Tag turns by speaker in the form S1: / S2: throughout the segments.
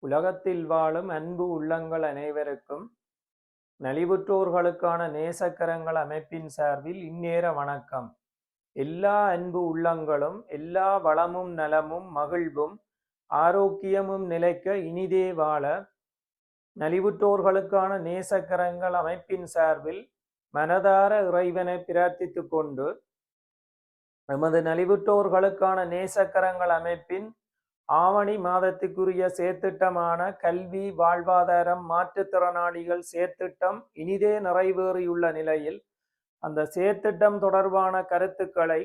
S1: உலகத்தில் வாழும் அன்பு உள்ளங்கள் அனைவருக்கும் நலிவுற்றோர்களுக்கான நேசக்கரங்கள் அமைப்பின் சார்பில் இந்நேர வணக்கம். எல்லா அன்பு உள்ளங்களும் எல்லா வளமும் நலமும் மகிழ்வும் ஆரோக்கியமும் நிலைக்க இனிதே வாழ நலிவுற்றோர்களுக்கான நேசக்கரங்கள் அமைப்பின் சார்பில் மனதார இறைவனை பிரார்த்தித்து கொண்டு எமது நலிவுற்றோர்களுக்கான நேசக்கரங்கள் அமைப்பின் ஆவணி மாதத்துக்குரிய செயற்திட்டமான கல்வி வாழ்வாதாரம் மாற்றுத்திறனாளிகள் செயற்திட்டம் இனிதே நிறைவேறியுள்ள நிலையில் அந்த செயற்திட்டம் தொடர்பான கருத்துக்களை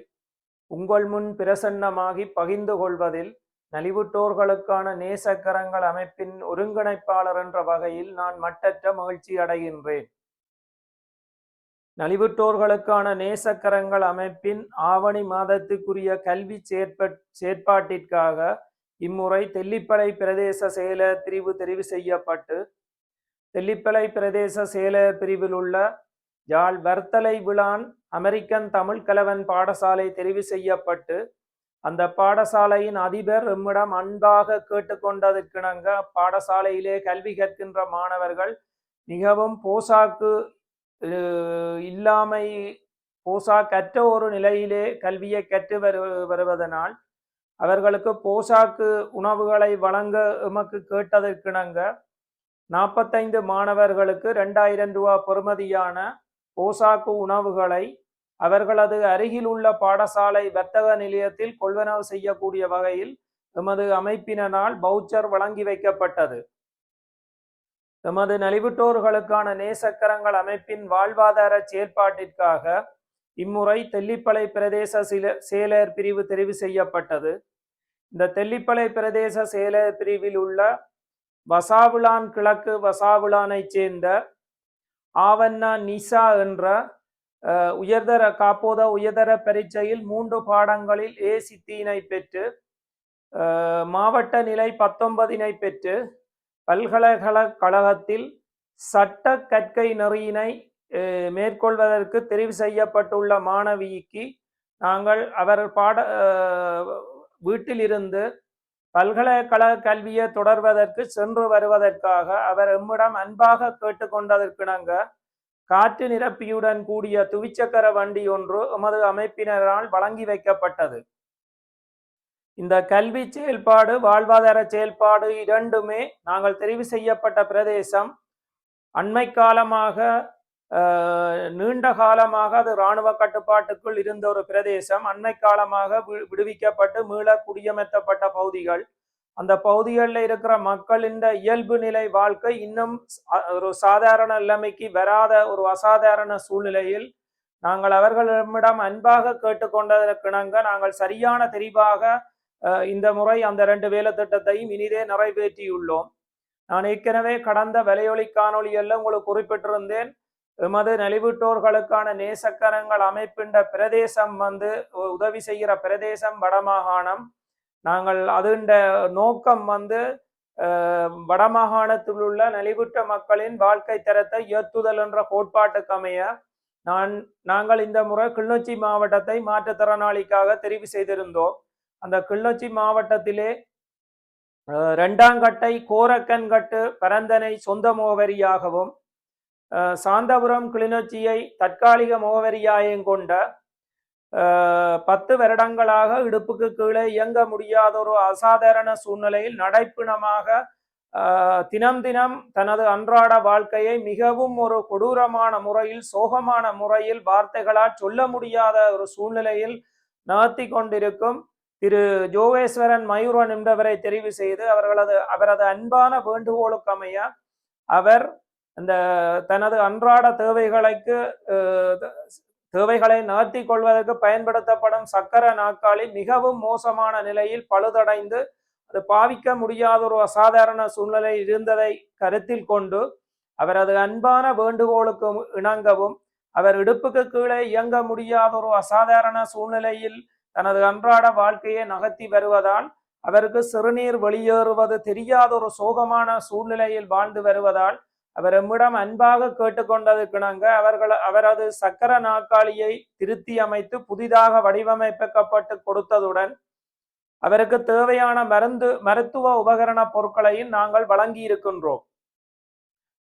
S1: உங்கள் முன் பிரசன்னமாகி பகிர்ந்து கொள்வதில் நலிவுற்றோர்களுக்கான நேசக்கரங்கள் அமைப்பின் ஒருங்கிணைப்பாளர் என்ற வகையில் நான் மட்டற்ற மகிழ்ச்சி அடைகின்றேன். நலிவுற்றோர்களுக்கான நேசக்கரங்கள் அமைப்பின் ஆவணி மாதத்துக்குரிய கல்வி செயற்பாட்டிற்காக இம்முறை தெல்லிப்பளை பிரதேச செயலர் பிரிவு தெரிவு செய்யப்பட்டு தெல்லிப்பளை பிரதேச செயலர் பிரிவில் உள்ள யாழ் வர்த்தலை விழான் அமெரிக்கன் தமிழ் கலவன் பாடசாலை தெரிவு செய்யப்பட்டு அந்த பாடசாலையின் அதிபர் எம்மிடம் அன்பாக கேட்டுக்கொண்டதற்கிணங்க பாடசாலையிலே கல்வி கற்கின்ற மாணவர்கள் மிகவும் போசாக்கு இல்லாமை போசாக்கற்ற ஒரு நிலையிலே கல்வியை கற்று வருவதனால் அவர்களுக்கு போசாக்கு உணவுகளை வழங்க எமக்கு கேட்டதற்கிணங்க 45 மாணவர்களுக்கு 2000 ரூபாய் பெறுமதியான போசாக்கு உணவுகளை அவர்களது அருகில் உள்ள பாடசாலை வர்த்தக நிலையத்தில் கொள்வனவு செய்யக்கூடிய வகையில் எமது அமைப்பினால் வவுச்சர் வழங்கி வைக்கப்பட்டது. எமது நலிவுற்றோர்களுக்கான நேசக்கரங்கள் அமைப்பின் வாழ்வாதார செயல்பாட்டிற்காக இம்முறை தெல்லிப்பளை பிரதேச செயலர் பிரிவு தெரிவு செய்யப்பட்டது. இந்த தெல்லிப்பளை பிரதேச செயலர் பிரிவில் உள்ள வசாவிளான் கிழக்கு வசாவிளானை சேர்ந்த ஆவண்ணா நிசா என்ற உயர்தர பரீட்சையில் 3 பாடங்களில் ஏ சித்தியினை பெற்று மாவட்ட நிலை 19 பெற்று பல்கலைக்கழகத்தில் சட்ட கற்கை நெறியினை மேற்கொள்வதற்கு தெரிவு செய்யப்பட்டுள்ள மாணவிக்கு நாங்கள் அவர் வீட்டிலிருந்து பல்கலைக்கழக கல்வியை தொடர்வதற்கு சென்று வருவதற்காக அவர் எம்மிடம் அன்பாக கேட்டுக்கொண்டதற்கிணங்க காற்று நிரப்பியுடன் கூடிய துவிச்சக்கர வண்டி ஒன்று எமது அமைப்பினரால் வழங்கி வைக்கப்பட்டது. இந்த கல்வி செயல்பாடு வாழ்வாதார செயல்பாடு இரண்டுமே நாங்கள் தெரிவு செய்யப்பட்ட பிரதேசம் அண்மை காலமாக நீண்ட காலமாக அது இராணுவ கட்டுப்பாட்டுக்குள் இருந்த ஒரு பிரதேசம் அண்மை காலமாக விடுவிக்கப்பட்டு மீள குடியமர்த்தப்பட்ட பகுதிகள். அந்த பகுதிகளில் இருக்கிற மக்களின் இயல்பு நிலை வாழ்க்கை இன்னும் ஒரு சாதாரண நிலைமைக்கு வராத ஒரு அசாதாரண சூழ்நிலையில் நாங்கள் அவர்களிடம் அன்பாக கேட்டுக்கொண்டதற்கிணங்க நாங்கள் சரியான தெரிவாக இந்த முறை அந்த 2 வேலை திட்டத்தையும் இனிதே நிறைவேற்றியுள்ளோம். நான் ஏற்கனவே கடந்த வலையொலி காணொலியெல்லாம் உங்களுக்கு குறிப்பிட்டிருந்தேன். எமது நலிவுற்றோர்களுக்கான நேசக்கரங்கள் அமைப்பின்ற பிரதேசம் உதவி செய்கிற பிரதேசம் வடமாகாணம். நாங்கள் அதுண்ட நோக்கம் வடமாகாணத்தில் உள்ள நலிவுற்ற மக்களின் வாழ்க்கை தரத்தை உயர்த்துதல் என்ற கோட்பாட்டுக்கு அமைய நாங்கள் இந்த முறை கிளிநொச்சி மாவட்டத்தை மாற்றுத்திறனாளிக்காக தெரிவு செய்திருந்தோம். அந்த கிளிநொச்சி மாவட்டத்திலே 2ஆம் கட்டை கோரக்கன்கட்டு பரந்தனை சொந்த முகவரியாகவும் சாந்தபுரம் கிளிநொச்சியை தற்காலிக முகவரியாயும் கொண்ட 10 வருடங்களாக இடுப்புக்கு கீழே இயங்க முடியாத ஒரு அசாதாரண சூழ்நிலையில் நடைப்பிணமாக தினம் தினம் தனது அன்றாட வாழ்க்கையை மிகவும் ஒரு கொடூரமான முறையில் சோகமான முறையில் வார்த்தைகளால் சொல்ல முடியாத ஒரு சூழ்நிலையில் நகர்த்தி கொண்டிருக்கும் திரு ஜோகேஸ்வரன் மயூரன் என்பவரை தெரிவு செய்து அவரது அன்பான வேண்டுகோளுக்கு அமைய அவர் இந்த தனது அன்றாட தேவைகளை நகர்த்தி கொள்வதற்கு பயன்படுத்தப்படும் சக்கர நாற்காலி மிகவும் மோசமான நிலையில் பழுதடைந்து அது பாவிக்க முடியாத ஒரு அசாதாரண சூழ்நிலை இருந்ததை கருத்தில் கொண்டு அவரது அன்பான வேண்டுகோளுக்கு இணங்கவும் அவர் இடுப்புக்கு கீழே இயங்க முடியாத ஒரு அசாதாரண சூழ்நிலையில் தனது அன்றாட வாழ்க்கையை நகர்த்தி வருவதால் அவருக்கு சிறுநீர் வெளியேறுவது தெரியாத ஒரு சோகமான சூழ்நிலையில் வாழ்ந்து வருவதால் அவர் எம்மிடம் அன்பாக கேட்டுக்கொண்டதற்கிணங்க அவரது சக்கர நாற்காலியை திருத்தி அமைத்து புதிதாக வடிவமைக்கப்பட்டு கொடுத்ததுடன் அவருக்கு தேவையான மருத்துவ உபகரண பொருட்களையும் நாங்கள் வழங்கி இருக்கின்றோம்.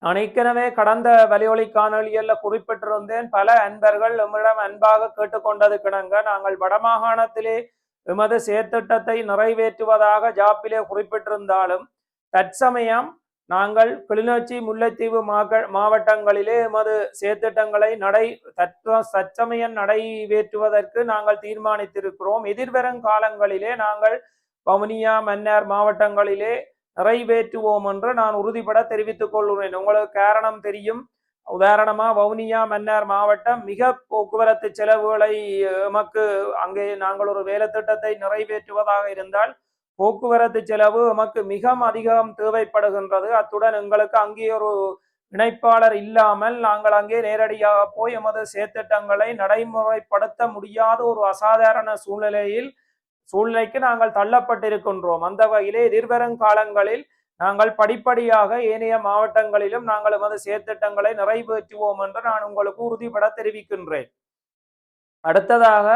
S1: நான் ஏற்கனவே கடந்த வலியொலி காணொலியல்ல குறிப்பிட்டிருந்தேன். பல அன்பர்கள் எம்மிடம் அன்பாக கேட்டுக்கொண்டதுக்கிணங்க நாங்கள் வடமாகாணத்திலே எமது செயற்திட்டத்தை நிறைவேற்றுவதாக ஜாப்பிலே குறிப்பிட்டிருந்தாலும் தற்சமயம் நாங்கள் கிளிநொச்சி முல்லைத்தீவு மாவட்டங்களிலே எமது செயற்திட்டங்களை தற்சமயம் நிறைவேற்றுவதற்கு நாங்கள் தீர்மானித்திருக்கிறோம். எதிர்வரும் காலங்களிலே நாங்கள் வவுனியா மன்னார் மாவட்டங்களிலே நிறைவேற்றுவோம் என்று நான் உறுதிபட தெரிவித்துக் கொள்கிறேன். உங்களுக்கு காரணம் தெரியும். உதாரணமா வவுனியா மன்னார் மாவட்டம் மிக போக்குவரத்து செலவுகளை எமக்கு அங்கே நாங்கள் ஒரு வேலை திட்டத்தை நிறைவேற்றுவதாக இருந்தால் போக்குவரத்து செலவு எமக்கு மிக அதிகம் தேவைப்படுகின்றது. அத்துடன் எங்களுக்கு அங்கே ஒரு இணைப்பாளர் இல்லாமல் நாங்கள் அங்கே நேரடியாக போய் எமது செயற்திட்டங்களை நடைமுறைப்படுத்த முடியாத ஒரு அசாதாரண சூழ்நிலைக்கு நாங்கள் தள்ளப்பட்டிருக்கின்றோம். அந்த வகையிலே எதிர்வரும் காலங்களில் நாங்கள் படிப்படியாக ஏனைய மாவட்டங்களிலும் நாங்கள் எமது செயற்திட்டங்களை நிறைவேற்றுவோம் என்று நான் உங்களுக்கு உறுதிபட தெரிவிக்கின்றேன். அடுத்ததாக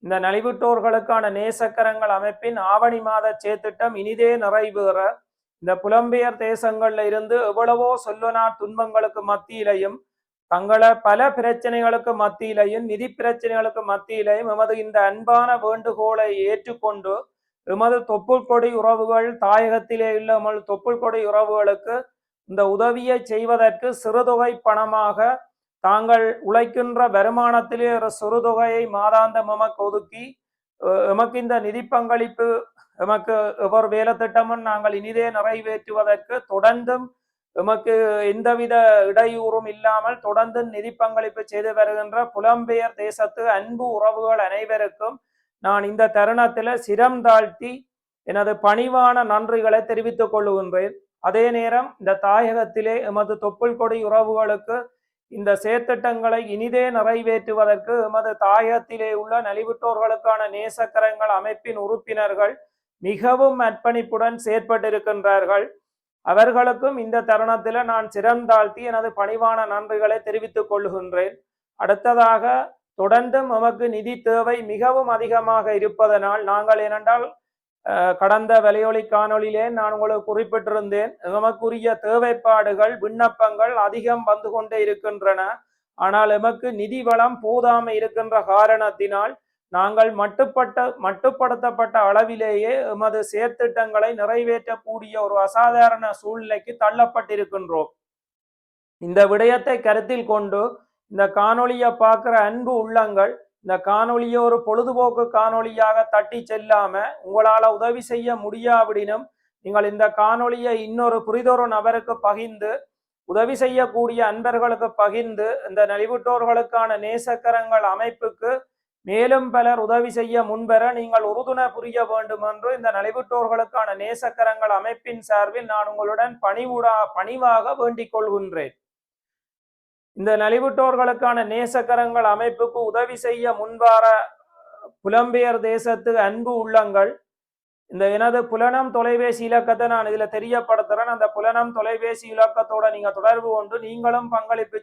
S1: இந்த நலிவுற்றோர்களுக்கான நேசக்கரங்கள் அமைப்பின் ஆவணி மாத செயற்திட்டம் இனிதே நிறைவேற இந்த புலம்பெயர் தேசங்கள்ல இருந்து எவ்வளவோ சொல்வனா துன்பங்களுக்கு மத்தியிலையும் தங்களை பல பிரச்சனைகளுக்கு மத்தியிலையும் நிதி பிரச்சனைகளுக்கு மத்தியிலையும் எமது இந்த அன்பான வேண்டுகோளை ஏற்றுக்கொண்டு எமது தொப்புள் கொடி உறவுகள் தாயகத்திலே உள்ள எமது தொப்புள் கொடி உறவுகளுக்கு இந்த உதவியை செய்வதற்கு சிறுதொகை பணமாக தாங்கள் உழைக்கின்ற வருமானத்திலே ஒரு சிறுதொகையை மாதாந்தம் எமக்கு ஒதுக்கி எமக்கு இந்த நிதி பங்களிப்பு எமக்கு ஒவ்வொரு வேலை திட்டமும் நாங்கள் இனிதே நிறைவேற்றுவதற்கு தொடர்ந்தும் எமக்கு எந்தவித இடையூறும் இல்லாமல் தொடர்ந்து நிதி பங்களிப்பு செய்து வருகின்ற புலம்பெயர் தேசத்து அன்பு உறவுகள் அனைவருக்கும் நான் இந்த தருணத்தில் சிரம் தாழ்த்தி எனது பணிவான நன்றிகளை தெரிவித்துக் கொள்ளுகின்றேன். அதே நேரம் இந்த தாயகத்திலே எமது தொப்புள் கொடி உறவுகளுக்கு இந்த செயற்திட்டங்களை இனிதே நிறைவேற்றுவதற்கு எமது தாயகத்திலே உள்ள நலிவுற்றோர்களுக்கான நேசக்கரங்கள் அமைப்பின் உறுப்பினர்கள் மிகவும் அர்ப்பணிப்புடன் செயற்பட்டிருக்கின்றார்கள். அவர்களுக்கும் இந்த தருணத்தில் நான் சிரம் தாழ்த்தி எனது பணிவான நன்றிகளை தெரிவித்துக் கொள்ளுகின்றேன். அடுத்ததாக தொடர்ந்தும் எமக்கு நிதி தேவை மிகவும் அதிகமாக இருப்பதனால் நாங்கள் ஏனென்றால் கடந்த வலையொலி காணொலியிலே நான் உங்களுக்கு குறிப்பிட்டிருந்தேன், எமக்குரிய தேவைப்பாடுகள் விண்ணப்பங்கள் அதிகம் வந்து கொண்டே இருக்கின்றன. ஆனால் எமக்கு நிதி வளம் போதாமை இருக்கின்ற காரணத்தினால் நாங்கள் மட்டுப்படுத்தப்பட்ட அளவிலேயே எமது செயற்திட்டங்களை நிறைவேற்றக்கூடிய ஒரு அசாதாரண சூழ்நிலைக்கு தள்ளப்பட்டிருக்கின்றோம். இந்த விடயத்தை கருத்தில் கொண்டு இந்த காணொலியை பார்க்கிற அன்பு உள்ளங்கள் இந்த காணொலியை ஒரு பொழுதுபோக்கு காணொலியாக தட்டி செல்லாம உங்களால் உதவி செய்ய முடியாவிடினும் நீங்கள் இந்த காணொலியை இன்னொரு புரிதொரு நபருக்கு பகிர்ந்து உதவி செய்யக்கூடிய அன்பர்களுக்கு பகிர்ந்து இந்த நலிவுற்றோர்களுக்கான நேசக்கரங்கள் அமைப்புக்கு மேலும் பலர் உதவி செய்ய முன்வர நீங்கள் உறுதுணை புரிய வேண்டும் என்று இந்த நலிவுற்றோர்களுக்கான நேசக்கரங்கள் அமைப்பின் சார்பில் நான் உங்களுடன் பணிவாக வேண்டிக் கொள்கின்றேன். இந்த நலிவுற்றோர்களுக்கான நேசக்கரங்கள் அமைப்புக்கு உதவி செய்ய முன்வார புலம்பெயர் தேசத்து அன்பு உள்ளங்கள் இந்த எனது புலனம் தொலைபேசி இலக்கத்தை நான் இதுல தெரியப்படுத்துறேன். அந்த புலனம் தொலைபேசி இலக்கத்தோட நீங்க தொடர்பு கொண்டு நீங்களும் பங்களிப்பு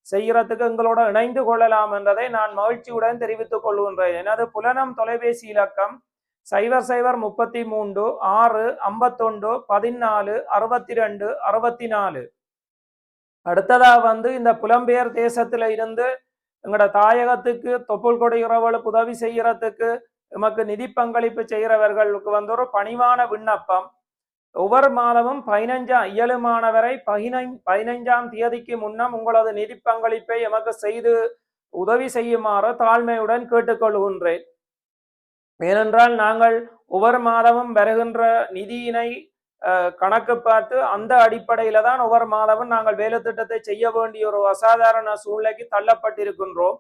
S1: செய்யறதுக்கு எங்களோட இணைந்து கொள்ளலாம் என்றதை நான் மகிழ்ச்சியுடன் தெரிவித்துக் கொள்கின்றேன். எனது புலனம் தொலைபேசி இலக்கம் 0033 6 51 14 62 64. அடுத்ததா இந்த புலம்பெயர் தேசத்துல இருந்து எங்களோட தாயகத்துக்கு தொப்புள் கொடி உறவுகளுக்கு உதவி செய்யறதுக்கு எமக்கு நிதி பங்களிப்பு செய்கிறவர்களுக்கு ஒரு பணிவான விண்ணப்பம். ஒவ்வொரு மாதமும் 15 இயலுமானவரை 15ஆம் தேதிக்கு முன்னம் உங்களது நிதி பங்களிப்பை எமக்கு செய்து உதவி செய்யுமாறு தாழ்மையுடன் கேட்டுக்கொள்கின்றேன். ஏனென்றால் நாங்கள் ஒவ்வொரு மாதமும் வருகின்ற நிதியினை கணக்கு பார்த்து அந்த அடிப்படையில தான் ஒவ்வொரு மாதமும் நாங்கள் வேலை திட்டத்தை செய்ய வேண்டிய ஒரு அசாதாரண சூழ்நிலைக்கு தள்ளப்பட்டிருக்கின்றோம்.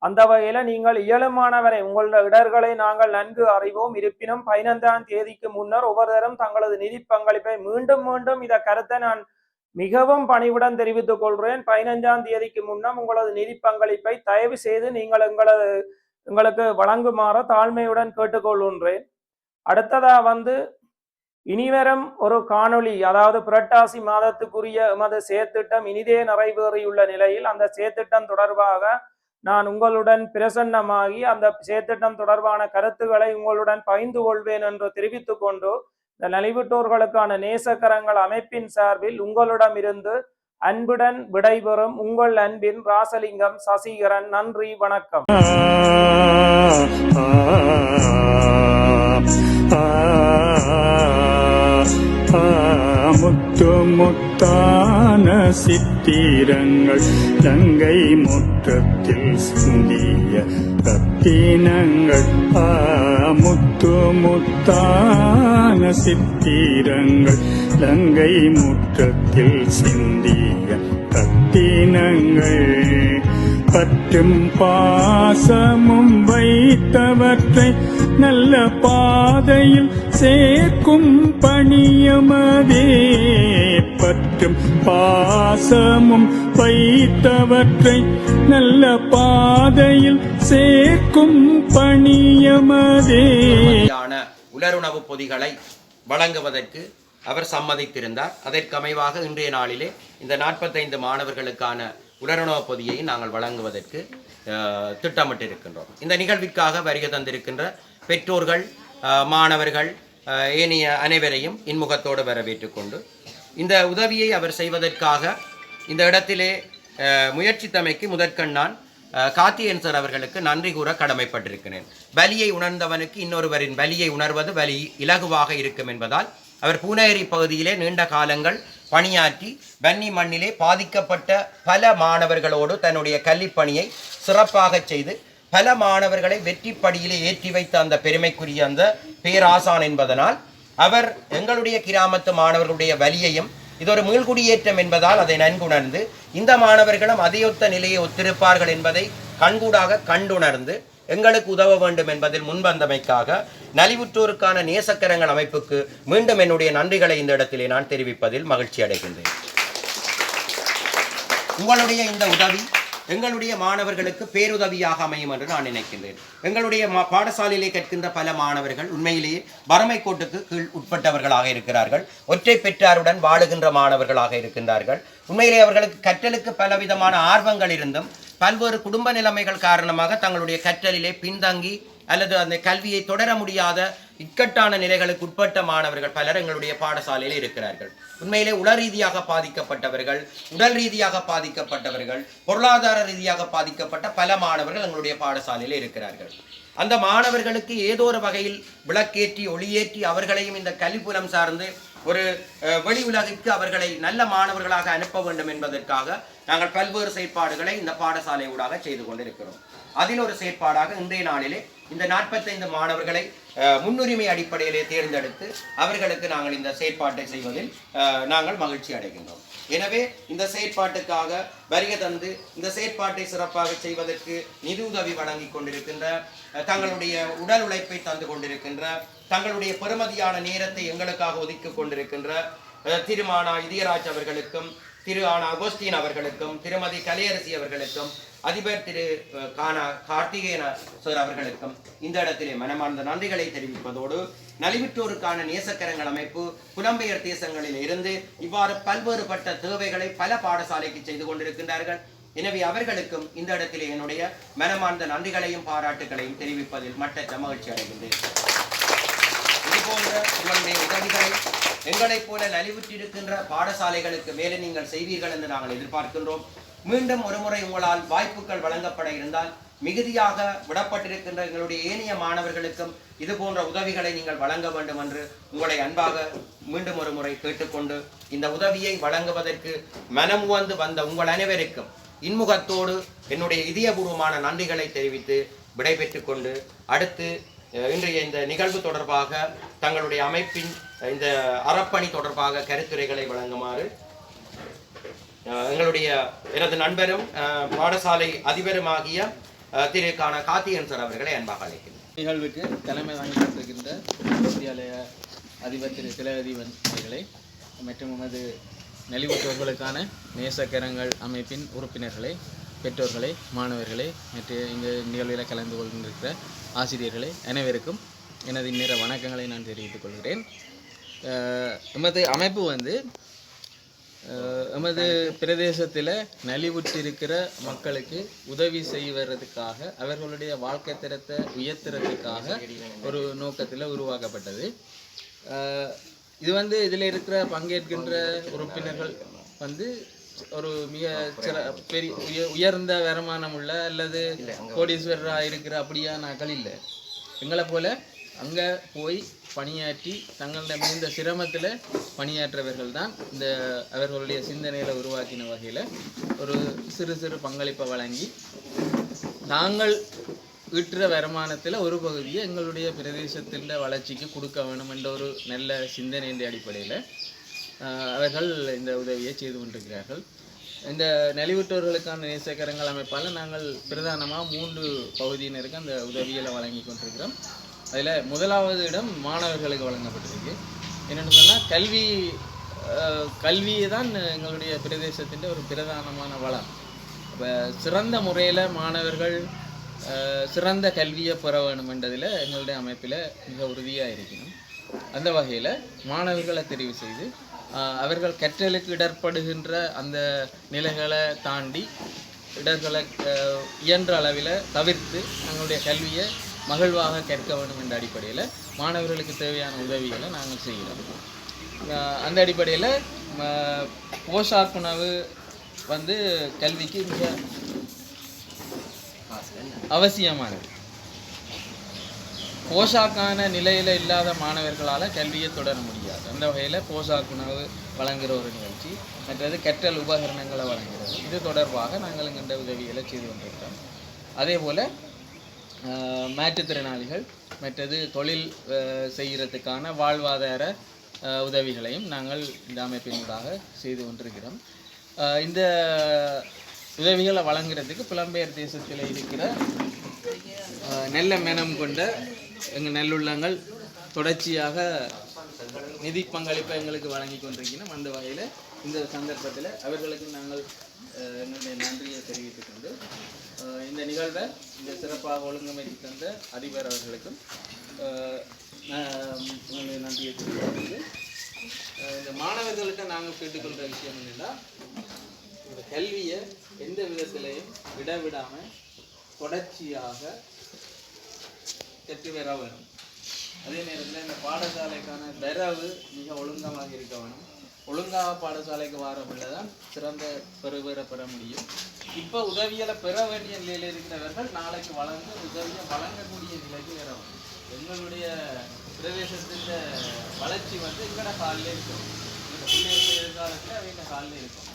S1: அந்த வகையில நீங்கள் இயலுமானவரை உங்களோட இடர்களை நாங்கள் நன்கு அறிவோம். இருப்பினும் 15ஆம் தேதிக்கு முன்னர் ஒவ்வொருவரும் தங்களது நிதி பங்களிப்பை மீண்டும் இத கருத்தை நான் மிகவும் பணிவுடன் தெரிவித்துக் கொள்கிறேன். 15ஆம் தேதிக்கு முன்னம் உங்களது நிதி பங்களிப்பை தயவு செய்து நீங்கள் எங்களுக்கு வழங்குமாறு தாழ்மையுடன் கேட்டுக்கொள்கின்றேன். அடுத்ததா இனிவரும் ஒரு காணொளி, அதாவது புரட்டாசி மாதத்துக்குரிய எமது செயற்திட்டம் இனிதே நிறைவேறியுள்ள நிலையில் அந்த செயற்திட்டம் தொடர்பாக நான் உங்களுடன் பிரசன்னமாகி அந்த செயற்திட்டம் தொடர்பான கருத்துக்களை உங்களுடன் பகிர்ந்து கொள்வேன் என்று தெரிவித்துக் கொண்டு இந்த நலிவுற்றோர்களுக்கான நேசக்கரங்கள் அமைப்பின் சார்பில் உங்களிடமிருந்து அன்புடன் விடைபெறும் உங்கள் அன்பின் ராசலிங்கம் சசிகரன். நன்றி, வணக்கம்.
S2: முத்து முத்தான சித்திரங்கள் லங்கை முற்றத்தில் சிந்திய ரத்தினங்கள். முத்து முத்தான சித்திரங்கள் லங்கை முற்றத்தில் சிந்திய ரத்தினங்கள். பற்றும் பாசமும் வைத்தவற்றை நல்ல பாதையில் சேர்க்கும் பணியமதே. பற்றும் பாசமும் வைத்தவற்றை நல்ல பாதையில் சேர்க்கும் பணியமதே.
S3: உலருணவு பொதிகளை வழங்குவதற்கு அவர் சம்மதித்திருந்தார். அதற்கமைவாக இன்றைய நாளிலே இந்த 45 மாணவர்களுக்கான உலருணவு பொதியை நாங்கள் வழங்குவதற்கு திட்டமிட்டிருக்கின்றோம். இந்த நிகழ்விற்காக வருகை தந்திருக்கின்ற பெற்றோர்கள், மாணவர்கள், ஏனைய அனைவரையும் இன்முகத்தோடு வரவேற்றுக் கொண்டு இந்த உதவியை அவர் செய்வதற்காக இந்த இடத்திலே முயற்சித்தமைக்கு முதற்கண் நான் கார்த்திகேயன் சார் அவர்களுக்கு நன்றி கூற கடமைப்பட்டிருக்கிறேன். வலியை உணர்ந்தவனுக்கு இன்னொருவரின் வலியை உணர்வது வலி இலகுவாக இருக்கும் என்பதால் அவர் பூனேரி பகுதியிலே நீண்ட காலங்கள் பணியாற்றி வன்னி மண்ணிலே பாதிக்கப்பட்ட பல மாணவர்களோடு தன்னுடைய கல்விப்பணியை சிறப்பாக செய்து பல மாணவர்களை வெற்றிப்படியிலே ஏற்றி வைத்த அந்த பெருமைக்குரிய அந்த பேராசான் என்பதனால் அவர் எங்களுடைய கிராமத்து மாணவர்களுடைய வலியையும் இது ஒரு மீள்குடியேற்றம் என்பதால் அதை நன்குணர்ந்து இந்த மாணவர்களும் அதையொத்த நிலையை ஒத்திருப்பார்கள் என்பதை கண்கூடாக கண்டுணர்ந்து எங்களுக்கு உதவ வேண்டும் என்பதில் முன்வந்தமைக்காக நலிவுற்றோருக்கான நேசக்கரங்கள் அமைப்புக்கு மீண்டும் என்னுடைய நன்றிகளை இந்த இடத்திலே நான் தெரிவிப்பதில் மகிழ்ச்சி அடைகின்றேன். உங்களுடைய இந்த உதவி எங்களுடைய மாணவர்களுக்கு பேருதவியாக அமையும் என்று நான் நினைக்கின்றேன். எங்களுடைய பாடசாலையிலே கற்கின்ற பல மாணவர்கள் உண்மையிலேயே வறுமை கோட்டுக்கு கீழ் உட்பட்டவர்களாக இருக்கிறார்கள். ஒற்றை பெற்றாருடன் வாழுகின்ற மாணவர்களாக இருக்கின்றார்கள். உண்மையிலே அவர்களுக்கு கற்றலுக்கு பலவிதமான ஆர்வங்கள் இருந்தும் பல்வேறு குடும்ப நிலைமைகள் காரணமாக தங்களுடைய கற்றலிலே பின்தங்கி அல்லது அந்த கல்வியை தொடர முடியாத இக்கட்டான நிலைகளுக்கு உட்பட்ட மாணவர்கள் பலர் எங்களுடைய பாடசாலையில் இருக்கிறார்கள். உண்மையிலே உடல் ரீதியாக பாதிக்கப்பட்டவர்கள், உடல் ரீதியாக பாதிக்கப்பட்டவர்கள், பொருளாதார ரீதியாக பாதிக்கப்பட்ட பல மாணவர்கள் எங்களுடைய பாடசாலையில் இருக்கிறார்கள். அந்த மாணவர்களுக்கு ஏதோ ஒரு வகையில் விளக்கேற்றி ஒளியேற்றி அவர்களையும் இந்த கல்விப்புலம் சார்ந்து ஒரு வெளி உலகிற்கு அவர்களை நல்ல மாணவர்களாக அனுப்ப வேண்டும் என்பதற்காக நாங்கள் பல்வேறு செயற்பாடுகளை இந்த பாடசாலை ஊடாக செய்து கொண்டிருக்கிறோம். அதில் ஒரு செயற்பாடாக இன்றைய நாளிலே இந்த 45 மாணவர்களை முன்னுரிமை அடிப்படையிலே தேர்ந்தெடுத்து அவர்களுக்கு நாங்கள் இந்த செயற்பாட்டை செய்வதில் நாங்கள் மகிழ்ச்சி அடைகின்றோம். எனவே இந்த செயற்பாட்டுக்காக வருகை தந்து இந்த செயற்பாட்டை சிறப்பாக செய்வதற்கு நிதியுதவி வழங்கி கொண்டிருக்கின்ற, தங்களுடைய உடல் உழைப்பை தந்து கொண்டிருக்கின்ற, தங்களுடைய பெருமதியான நேரத்தை எங்களுக்காக ஒதுக்கி கொண்டிருக்கின்ற திருமானா இதயராஜ் அவர்களுக்கும், திரு ஆனா அகோஸ்டின் அவர்களுக்கும், திருமதி கலையரசி அவர்களுக்கும், அதிபர் திரு கார்த்திகேயன் சார் அவர்களுக்கும் இந்த இடத்திலே மனமார்ந்த நன்றிகளை தெரிவிப்பதோடு நலிவுற்றோருக்கான நேசக்கரங்கள் அமைப்பு புலம்பெயர் தேசங்களில் இருந்து இவ்வாறு பல்வேறுபட்ட தேவைகளை பல பாடசாலைக்கு செய்து கொண்டிருக்கின்றார்கள். எனவே அவர்களுக்கும் இந்த இடத்திலே என்னுடைய மனமார்ந்த நன்றிகளையும் பாராட்டுகளையும் தெரிவிப்பதில் மட்டற்ற மகிழ்ச்சி அடைகின்றேன். இதுபோன்ற உங்களுடைய உதவிகளை எங்களைப் போல நலிவுற்றிருக்கின்ற பாடசாலைகளுக்கு மேலே நீங்கள் செய்வீர்கள் என்று நாங்கள் எதிர்பார்க்கின்றோம். மீண்டும் ஒருமுறை உங்களால் வாய்ப்புகள் வழங்கப்பட இருந்தால் மிகுதியாக விடப்பட்டிருக்கின்ற எங்களுடைய ஏனைய மாணவர்களுக்கும் இது போன்ற உதவிகளை நீங்கள் வழங்க வேண்டும் என்று உங்களை அன்பாக மீண்டும் ஒரு முறை கேட்டுக்கொண்டு இந்த உதவியை வழங்குவதற்கு மனமுவந்து வந்த உங்கள் அனைவருக்கும் இன்முகத்தோடு என்னுடைய இதயபூர்வமான நன்றிகளை தெரிவித்து விடைபெற்றுக் கொண்டு அடுத்து இன்றைய இந்த நிகழ்வு தொடர்பாக தங்களுடைய அமைப்பின் இந்த அறப்பணி தொடர்பாக கருத்துரைகளை வழங்குமாறு எங்களுடைய எனது நண்பரும் பாடசாலை அதிபருமாகிய திரு கார்த்திகேயன் சார் அவர்களை அன்பாக அழைக்கிறேன்.
S4: நிகழ்வுக்கு தலைமை வாங்கி கொண்டிருக்கின்ற வித்தியாலய அதிபர் திரு திலகதீபன் அவர்களை மற்றும் உமது நலிவுற்றோர்களுக்கான நேசக்கரங்கள் அமைப்பின் உறுப்பினர்களை, பெற்றோர்களை, மாணவர்களை மற்றும் இந்த நிகழ்வில் கலந்து கொண்டிருக்கிற ஆசிரியர்களை அனைவருக்கும் எனது இந்நேர வணக்கங்களை நான் தெரிவித்துக் கொள்கிறேன். எமது அமைப்பு எமது பிரதேசத்தில் நலிவுற்றிருக்கிற மக்களுக்கு உதவி செய்வதற்காக அவர்களுடைய வாழ்க்கை தரத்தை உயர்த்துறதுக்காக ஒரு நோக்கத்தில் உருவாக்கப்பட்டது. இது இதில் இருக்கிற பங்கேற்கின்ற உறுப்பினர்கள் ஒரு மிக பெரிய உயர்ந்த வருமானம் உள்ள அல்லது கோடீஸ்வரராக இருக்கிற அப்படியானாக்கள் இல்லை. எங்களை போல அங்கே போய் பணியாற்றி தங்களுடைய மிகுந்த சிரமத்தில் பணியாற்றவர்கள் தான் இந்த அவர்களுடைய சிந்தனையில் உருவாக்கின வகையில் ஒரு சிறு சிறு பங்களிப்பை வழங்கி நாங்கள் ஈட்டுற வருமானத்தில் ஒரு பகுதியை எங்களுடைய பிரதேசத்தின் வளர்ச்சிக்கு கொடுக்க வேணும் என்ற ஒரு நல்ல சிந்தனையின் அடிப்படையில் அவர்கள் இந்த உதவியை செய்து கொண்டிருக்கிறார்கள். இந்த நலிவுற்றோர்களுக்கான நேசக்கரங்கள் அமைப்பால் நாங்கள் பிரதானமாக 3 பகுதியினருக்கு அந்த உதவிகளை வழங்கி கொண்டிருக்கிறோம். அதில் முதலாவது இடம் மாணவர்களுக்கு வழங்கப்பட்டிருக்கு. என்னென்னு சொன்னால் கல்வியை தான் எங்களுடைய பிரதேசத்தின் ஒரு பிரதானமான வளம். இப்போ சிறந்த முறையில் மாணவர்கள் சிறந்த கல்வியை பெற வேணும் என்றதில் எங்களுடைய அமைப்பில் மிக உறுதியாக இருக்கணும். அந்த வகையில் மாணவர்களை தெரிவு செய்து அவர்கள் கற்றலுக்கு இடர்படுகின்ற அந்த நிலைகளை தாண்டி இடர்களை இயன்ற அளவில் தவிர்த்து தங்களுடைய கல்வியை மகிழ்வாக கற்க வேண்டும் என்ற அடிப்படையில் மாணவர்களுக்கு தேவையான உதவிகளை நாங்கள் செய்கிறோம். அந்த அடிப்படையில் போஷாக்குணவு கல்விக்கு மிக அவசியமானது. போஷாக்கான நிலையில் இல்லாத மாணவர்களால் கல்வியை தொடர முடியாது. அந்த வகையில் போஷாக்குணவு வழங்குகிற ஒரு நிகழ்ச்சி, மற்றது கற்றல் உபகரணங்களை வழங்குகிறது. இது தொடர்பாக நாங்கள் எங்கள்கிட்ட உதவிகளை செய்து கொண்டிருக்கிறோம். அதே போல் மாற்றுத்திறனாளிகள் மற்றது தொழில் செய்கிறதுக்கான வாழ்வாதார உதவிகளையும் நாங்கள் இந்த அமைப்பினூடாக செய்து கொண்டிருக்கிறோம். இந்த உதவிகளை வழங்குறதுக்கு புலம்பெயர் தேசத்தில் இருக்கிற நல்ல மனம் கொண்ட எங்கள் நல்லுள்ளங்கள் தொடர்ச்சியாக நிதி பங்களிப்பை எங்களுக்கு வழங்கி கொண்டிருக்கிறோம். அந்த வகையில் இந்த சந்தர்ப்பத்தில் அவர்களுக்கு நாங்கள் எங்களுடைய நன்றியை தெரிவித்துக் கொண்டு இந்த நிகழ்வை இந்த சிறப்பாக ஒழுங்கமைத்து தந்த அதிபர் அவர்களுக்கும் எங்களுடைய நன்றியை தெரிவித்து இந்த மாணவர்கள்ட்ட நாங்கள் கேட்டுக்கொள்கிற விஷயம் என்னென்னா, இந்த கல்வியை எந்த விதத்திலையும் விடாமல் தொடர்ச்சியாக கற்று வர வேணும். அதே நேரத்தில் இந்த பாடசாலைக்கான வரவு மிக ஒழுங்கமாக இருக்க வேணும். ஒழுங்காக பாடசாலைக்கு வர பிள்ளை தான் சிறந்த பெற முடியும். இப்போ உதவிகளை பெற வேண்டிய நிலையில் இருக்கிறவர்கள் நாளைக்கு வளர்ந்து உதவியை வழங்கக்கூடிய நிலைக்கு வர வேணும். எங்களுடைய பிரதேசத்தின் வளர்ச்சி எங்களோட காலில் இருக்கும். இந்த பிள்ளைகளுடைய எதிர்காலத்தில் அவங்க காலில் இருக்கும்.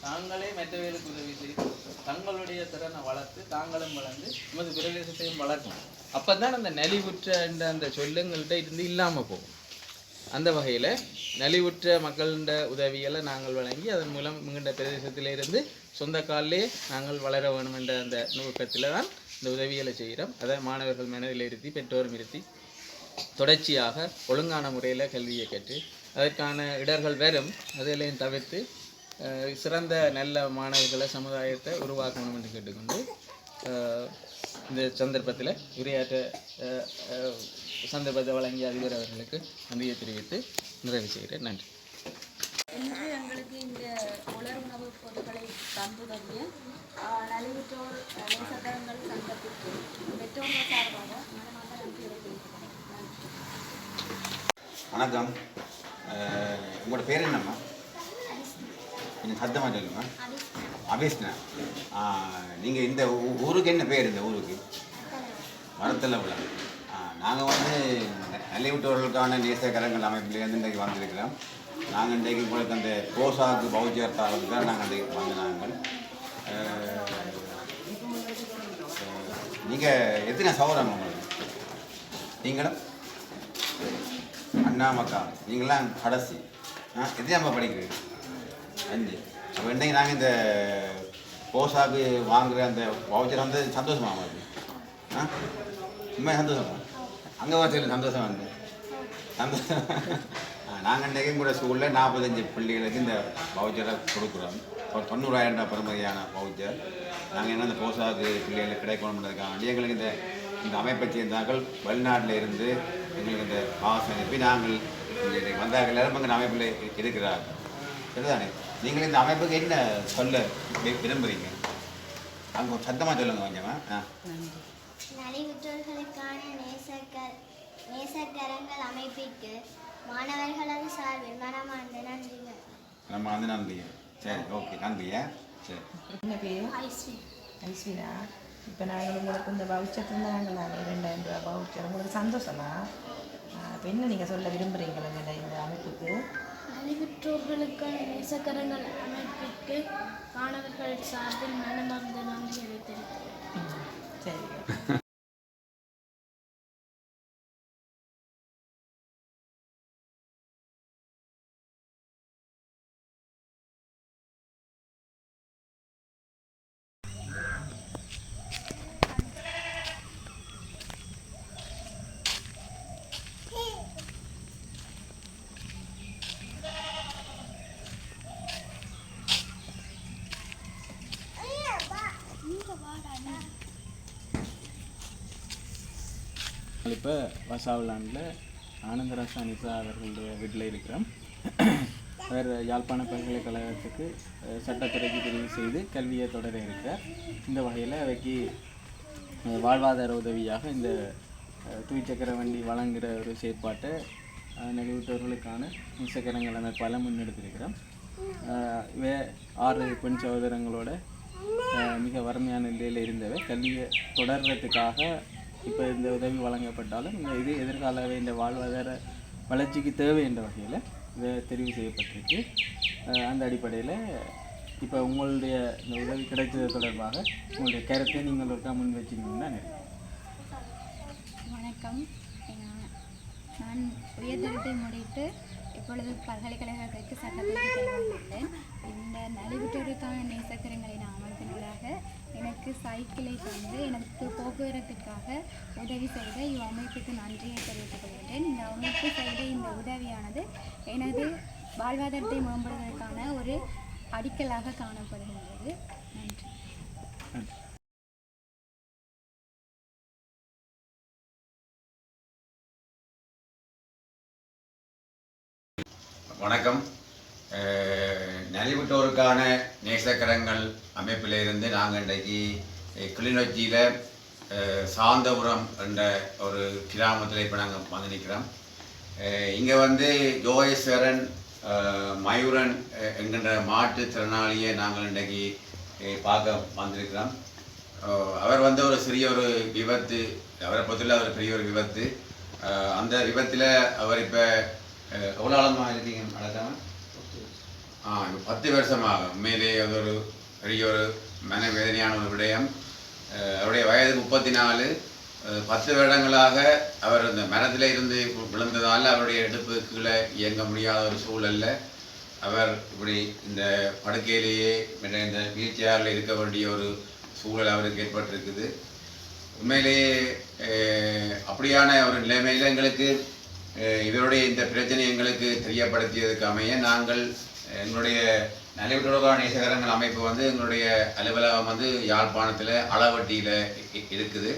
S4: தாங்களே மற்றவர்களுக்கு உதவி செய்து தங்களுடைய திறனை வளர்த்து தாங்களும் வளர்ந்து நமது பிரதேசத்தையும் வளர்க்கணும். அப்போ தான் அந்த நலிவுற்ற அந்த சொல்லுங்கள்கிட்ட இருந்து இல்லாமல் போகும். அந்த வகையில் நலிவுற்ற மக்களின் உதவிகளை நாங்கள் வழங்கி அதன் மூலம் எங்கள்ட பிரதேசத்தில் இருந்து சொந்த காலிலே நாங்கள் வளர வேணும் என்ற அந்த நோக்கத்தில் தான் இந்த உதவிகளை செய்கிறோம். அதை மாணவர்கள் மனதில் இருத்தி பெற்றோரும் இருத்தி தொடர்ச்சியாக ஒழுங்கான முறையில் கல்வியை கற்று அதற்கான இடர்கள் வரும் அதையும் தவிர்த்து சிறந்த நல்ல மாணவர்களை சமுதாயத்தை உருவாக்கணும் என்று கேட்டுக்கொண்டு இந்த சந்தர்ப்பத்தில் உரையாற்ற சந்தர்ப்பத்தை வழங்கிய அதிபர் அவர்களுக்கு நன்றியை தெரிவித்து நிறைவு செய்கிறேன். நன்றி.
S5: இன்று எங்களுக்கு இந்த உலருணவு பொருட்களை தந்துதவிய நலிவுற்றோர் நேசக்கரங்கள் சங்கத்திற்கு பெற்றோர்கள் சார்பாக மனமாக நன்றி தெரிவிக்கிறேன்.
S3: வணக்கம். உங்களோட பேர் என்னம்மா? கொஞ்சம் சத்தமாக சொல்லுங்க. அபிஷ்ணா. நீங்கள் இந்த ஊருக்கு என்ன பேர்? இந்த ஊருக்கு மரத்தில் உள்ள நாங்கள் நலிவுற்றோர்களுக்கான நேசக்கரங்கள் அமைப்பிலேருந்து இன்றைக்கு வந்திருக்கிறோம். நாங்கள் இன்றைக்கு உங்களுக்கு அந்த போசாக்கு பௌச்சர் தாளத்து தான் நாங்கள் இன்றைக்கு வந்தாங்க. நீங்கள் எத்தனை சௌரம் உங்களுக்கு? நீங்களும் அண்ணாமக்கா நீங்களாம் கடைசி எத்தனை படிக்கிறீங்க? 5. அப்போ இன்றைக்கு நாங்கள் இந்த போசாக்கு வாங்குகிற அந்த வவுச்சர் சந்தோஷமாக உண்மை சந்தோஷமா? அங்கே வச்சு சந்தோஷம் சந்தோஷம். நாங்கள் இன்றைக்கும் கூட ஸ்கூலில் 45 பிள்ளைகளுக்கு இந்த வவுச்சரை கொடுக்குறோம். ஒரு 90,000 பெருமதியான வவுச்சர். நாங்கள் என்ன இந்த போசாக்கு பிள்ளைகளுக்கு கிடைக்கணுன்றதுக்காக எங்களுக்கு இந்த அமைப்பை சேர்ந்தார்கள் வெளிநாட்டில் இருந்து எங்களுக்கு இந்த காசு அனுப்பி நாங்கள் வந்தார்கள் எல்லாரும் எங்கள் அமைப்பில் இருக்கிறார்கள். சரிதானே?
S6: நீங்கள் இந்த அமைப்புக்கு என்ன சொல்ல விரும்புகிறீங்க? அங்கே சத்தமாக சொல்லுங்க கொஞ்சமா.
S7: நலிவுற்றோர்களுக்கான நேசக்கரங்கள் அமைப்பிற்கு மாணவர்களது சார்பில் மனமார்ந்த நன்றிகள்.
S6: நம்ம வந்து நன்றிங்க. சரி, ஓகே, நன்றியா. சரி.
S8: என்ன பேர்? ஐஸ்வினா. இப்போ நாங்கள் உங்களுக்கு இந்த வவுச்சர் தந்தாங்க, நாங்கள் 2000 ரூபா வவுச்சர். உங்களுக்கு சந்தோஷமா? இப்போ என்ன நீங்கள் சொல்ல விரும்புகிறீங்களா இந்த அமைப்புக்கு?
S7: நலிவுற்றோர்களுக்கான நேசக்கரங்கள் அமைப்பிற்கு மாணவர்கள் சார்பில் மனமார்ந்த நன்றிகளை தெரிவிக்கிறேன்.
S8: சரி.
S4: இப்போ வசாவிலாண்டில் ஆனந்தராசா அனிதா அவர்களுடைய வீட்டில் இருக்கிறோம். அவர் யாழ்ப்பாண பல்கலைக்கழகத்துக்கு சட்டத்துறைக்கு தெரிவு செய்து கல்வியை தொடர இருக்கிறார். இந்த வகையில் அவைக்கு வாழ்வாதார உதவியாக இந்த துவிச்சக்கர வண்டி வழங்குகிற ஒரு செயற்பாட்டை நலிவுற்றவர்களுக்கான நேசக்கரங்கள் அமைப்பால் முன்னெடுத்திருக்கிறோம். இவை 6 பெண் சகோதரங்களோட மிக வறுமையான நிலையில் இருந்தவை கல்வியை தொடர்றதுக்காக இப்போ இந்த உதவி வழங்கப்பட்டாலும் இது எதிர்கால இந்த வாழ்வாதார வளர்ச்சிக்கு தேவை என்ற வகையில் இதை தெரிவு செய்யப்பட்டிருக்கு. அந்த அடிப்படையில் இப்போ உங்களுடைய இந்த உதவி கிடைத்தது தொடர்பாக உங்களுடைய கருத்தை நீங்கள் ஒருக்கா முன் வச்சிங்கன்னா நினைக்கிறேன்.
S9: வணக்கம். நான் உயர்தரத்தை முடித்து இப்பொழுது பல்கலைக்கழகத்திற்கு சட்டத்துறைக்கு செல்கின்றேன். இந்த நலிவுற்றோருக்கான நேசக்கரங்களின் அமைப்பினூடாக எனக்கு சைக்கிளை தந்து எனக்கு போக்குவரத்திற்காக உதவி செய்த இவ்வமைப்புக்கு நன்றியை தெரிவித்துக் கொள்கின்றேன். இந்த அமைப்பு செய்த இந்த உதவியானது எனது வாழ்வாதாரத்தை மேம்படுவதற்கான ஒரு அடிக்கலாக காணப்படுகின்றது. நன்றி.
S6: வணக்கம். நலிவுற்றோருக்கான நேசக்கரங்கள் அமைப்பிலிருந்து நாங்கள் இன்றைக்கு கிளிநொச்சியில் சாந்தபுரம் என்ற ஒரு கிராமத்தில் இப்போ நாங்கள் வந்து நிற்கிறோம். இங்கே வந்து ஜோகேஸ்வரன் மயூரன் என்கின்ற மாற்றுத்திறனாளியை நாங்கள் இன்றைக்கு பார்க்க வந்திருக்கிறோம். அவர் வந்து ஒரு சிறிய ஒரு விபத்து, அவரை பொறுத்தவரை ஒரு பெரிய ஒரு விபத்து. அந்த விபத்தில் அவர் இப்போ எவ்வளோ ஆழமாக இருக்கீங்க நடக்காம? இப்போ 10 வருஷமாக. உண்மையிலே அது ஒரு பெரிய ஒரு மனவேதனையான ஒரு விடயம். அவருடைய வயது 34. 10 வருடங்களாக அவர் இந்த மரத்தில் இருந்து விழுந்ததால் அவருடைய இடுப்பு கீழே இயங்க முடியாத ஒரு சூழலில் அவர் இப்படி இந்த படுக்கையிலேயே இந்த வீல் சேரில் இருக்க வேண்டிய ஒரு சூழல் அவருக்கு ஏற்பட்டிருக்குது. உண்மையிலேயே அப்படியான ஒரு நிலைமையில் எங்களுக்கு இவருடைய இந்த பிரச்சனை எங்களுக்கு தெரியப்படுத்தியதுக்கு அமைய நாங்கள் எங்களுடைய நலிவுற்றோருக்கான நேசக்கரங்கள் அமைப்பு வந்து எங்களுடைய அலுவலகம் வந்து யாழ்ப்பாணத்தில் அளவட்டியில் இருக்குது.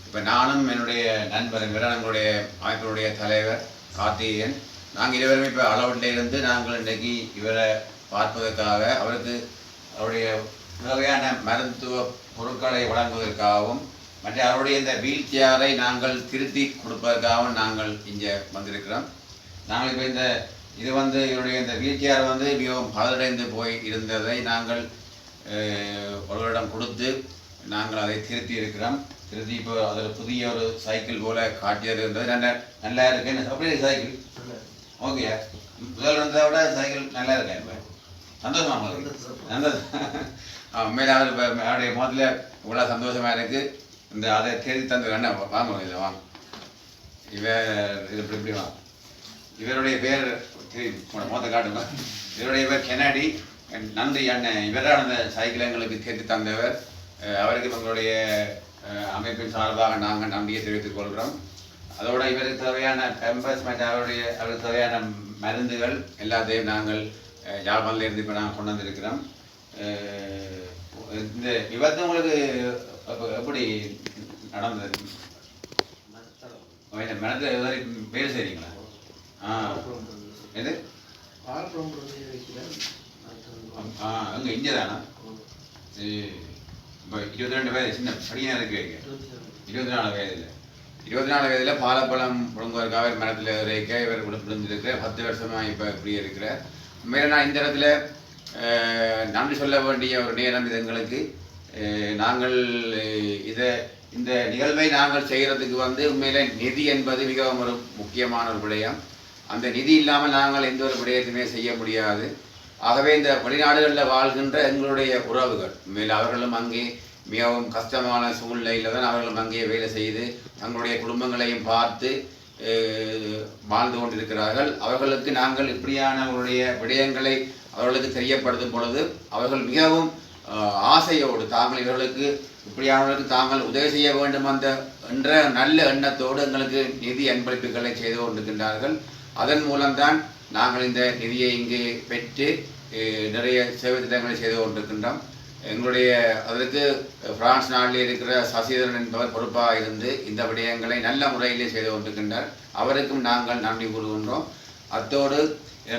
S6: இப்போ நானும் என்னுடைய நண்பர் எங்களுடைய அமைப்பினுடைய தலைவர் கார்த்திகேயன், நாங்கள் இருவருமே இப்போ அளவட்டிலிருந்து நாங்கள் இன்றைக்கு இவரை பார்ப்பதற்காக அவருக்கு அவருடைய வகையான மருத்துவ பொருட்களை வழங்குவதற்காகவும் மற்ற அவருடைய இந்த வீல் சேரை நாங்கள் திருத்தி கொடுப்பதற்காகவும் நாங்கள் இங்கே வந்திருக்கிறோம். நாங்கள் இப்போ இது வந்து இவருடைய இந்த வீல் சேர் வந்து மிகவும் பலரடைந்து போய் இருந்ததை நாங்கள் ஒருவரிடம் கொடுத்து நாங்கள் அதை திருத்தி இருக்கிறோம். திருத்தி இப்போ அதில் புதிய ஒரு சைக்கிள் போல காட்டியது இருந்தது. நல்லா இருக்கு. என்ன அப்படி சைக்கிள் ஓகே, முதல் இருந்ததை விட சைக்கிள் நல்லா இருக்கேன். இப்போ சந்தோஷமா நல்லது. உண்மையில அவருடைய முதல்ல இவ்வளோ சந்தோஷமாக இருக்குது. இந்த அதை தேடி தந்து வேணா வாங்க, இதை வாங்க. இது இப்படி வாங்க. இவருடைய பேர் மொத்த காட்டுங்க. இவருடைய பேர் கெனடி. நன்றி அண்ணன். இவரான அந்த சைக்கிள் எங்களுக்கு தேடி தந்தவர். அவருக்கு எங்களுடைய அமைப்பின் சார்பாக நாங்கள் நம்பிக்கை தெரிவித்துக் கொள்கிறோம். அதோட இவருக்கு தேவையான பெம்பர்ஸ் மற்றும் அவருக்கு தேவையான மருந்துகள் எல்லாத்தையும் நாங்கள் யாழ்ப்பாணத்திலிருந்து இப்போ நாங்கள் கொண்டு வந்திருக்கிறோம். இந்த விபத்து உங்களுக்கு எப்படி நடந்தது? மனத்தை பேர் சரிங்களா? எது அங்கே இங்கே தானா இப்போ 22 வயது சின்ன படியாக இருக்கிறீங்க 24 வயதில் 24 வயதில் பாலப்பழம் புழுங்குவதற்காக மரத்தில் இறைக்க இவர் விழுந்திருக்கிற 10 வருஷமாக இப்போ இப்படி இருக்கிறார். உண்மையில நான் இந்த இடத்துல நன்றி சொல்ல வேண்டிய ஒரு நேரம் இது எங்களுக்கு. நாங்கள் இந்த நிகழ்வை நாங்கள் செய்கிறதுக்கு உண்மையில நிதி என்பது மிகவும் ஒரு முக்கியமான ஒரு விடயம். அந்த நிதி இல்லாமல் நாங்கள் எந்த ஒரு விடயத்தையுமே செய்ய முடியாது. ஆகவே இந்த வெளிநாடுகளில் வாழ்கின்ற எங்களுடைய உறவுகள் உண்மையில் அவர்களும் அங்கே மிகவும் கஷ்டமான சூழ்நிலையில் தான் அவர்களும் அங்கே வேலை செய்து தங்களுடைய குடும்பங்களையும் பார்த்து வாழ்ந்து கொண்டிருக்கிறார்கள். அவர்களுக்கு நாங்கள் இப்படியானவர்களுடைய விடயங்களை அவர்களுக்கு தெரியப்படுத்தும் பொழுது அவர்கள் மிகவும் ஆசையோடு தாங்கள் இவர்களுக்கு இப்படியானவர்களுக்கு தாங்கள் உதவி செய்ய வேண்டும் என்ற நல்ல எண்ணத்தோடு எங்களுக்கு நிதி அன்பளிப்புகளை செய்து கொண்டிருக்கின்றார்கள். அதன் மூலம்தான் நாங்கள் இந்த நிதியை இங்கு பெற்று நிறைய சேவை திட்டங்களை செய்து கொண்டிருக்கின்றோம். எங்களுடைய அதற்கு பிரான்ஸ் நாட்டில் இருக்கிற சசிதரன் என்பவர் பொறுப்பாக இருந்து இந்த விடயங்களை நல்ல முறையிலே செய்து கொண்டிருக்கின்றார். அவருக்கும் நாங்கள் நன்றி கூறுகின்றோம். அத்தோடு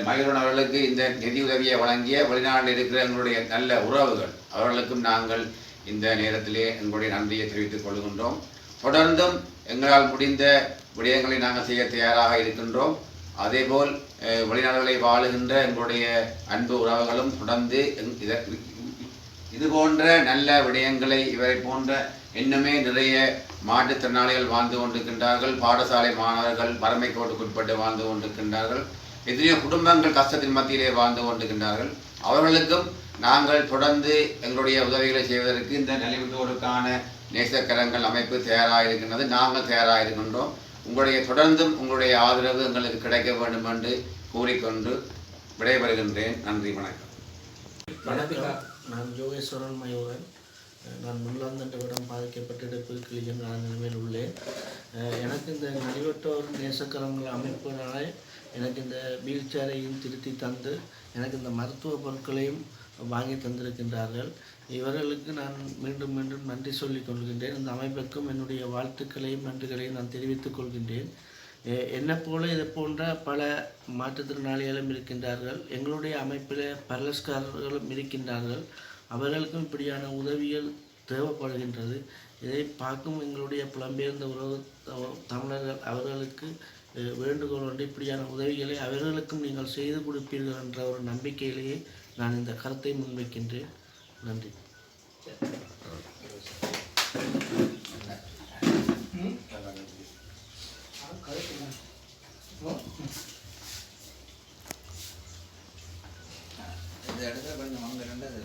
S6: மகிழ்வன் அவர்களுக்கு இந்த நிதி உதவியை வழங்கிய வெளிநாட்டில் இருக்கிற எங்களுடைய நல்ல உறவுகள் அவர்களுக்கும் நாங்கள் இந்த நேரத்திலே எங்களுடைய நன்றியை தெரிவித்துக் கொள்கின்றோம். தொடர்ந்தும் எங்களால் முடிந்த விடயங்களை நாங்கள் செய்ய தயாராக இருக்கின்றோம். அதேபோல் வெளிநாடுகளை வாழுகின்ற எங்களுடைய அன்பு உறவுகளும் தொடர்ந்து இது போன்ற நல்ல விடயங்களை இவரை போன்ற இன்னுமே நிறைய மாற்றுத்திறனாளிகள் வாழ்ந்து கொண்டிருக்கின்றார்கள். பாடசாலை மாணவர்கள் வறுமை கோட்டுக்குட்பட்டு வாழ்ந்து கொண்டிருக்கின்றார்கள். எத்தனையோ குடும்பங்கள் கஷ்டத்தின் மத்தியிலே வாழ்ந்து கொண்டிருக்கின்றார்கள். அவர்களுக்கும் நாங்கள் தொடர்ந்து எங்களுடைய உதவிகளை செய்வதற்கு இந்த நலிவுற்றோருக்கான நேசக்கரங்கள் அமைப்பு தயாராக இருக்கின்றது. நாங்கள் தயாராக இருக்கின்றோம். உங்களுடைய தொடர்ந்தும் உங்களுடைய ஆதரவு எங்களுக்கு கிடைக்க வேண்டும் என்று கூறிக்கொண்டு விடைபெறுகின்றேன். நன்றி, வணக்கம்.
S10: வணக்கம். நான் யோகேஸ்வரன் மயூரன். நான் முன்லாந்தண்டவிடம் பாதிக்கப்பட்ட இடுப்பு கிளிஜன் நிலைமையில் உள்ளேன். எனக்கு இந்த நலிவற்றோர் நேசக்கரங்கள் அமைப்பினாலே எனக்கு இந்த வீல் சேரையும் திருத்தி தந்து எனக்கு இந்த மருத்துவ பொருட்களையும் வாங்கி தந்திருக்கின்றார்கள். இவர்களுக்கு நான் மீண்டும் மீண்டும் நன்றி சொல்லிக் கொள்கின்றேன். இந்த அமைப்புக்கும் என்னுடைய வாழ்த்துக்களையும் நன்றிகளையும் நான் தெரிவித்துக் கொள்கின்றேன். என்னை போல இதை போன்ற பல மாற்றுத்திறனாளிகளும் இருக்கின்றார்கள். எங்களுடைய அமைப்பில் பரலஸ்காரர்களும் இருக்கின்றார்கள். அவர்களுக்கும் இப்படியான உதவிகள் தேவைப்படுகின்றது. இதை பார்க்கும் எங்களுடைய புலம்பெயர்ந்த உறவு தமிழர்கள் அவர்களுக்கு வேண்டுகோள் ஒன்று, இப்படியான உதவிகளை அவர்களுக்கும் நீங்கள் செய்து கொடுப்பீர்கள் என்ற ஒரு நம்பிக்கையிலேயே நான் இந்த கருத்தை முன்வைக்கின்றேன். நன்றி.
S4: இந்த இடத்துல கொஞ்சம் வாங்க ரெண்டாவது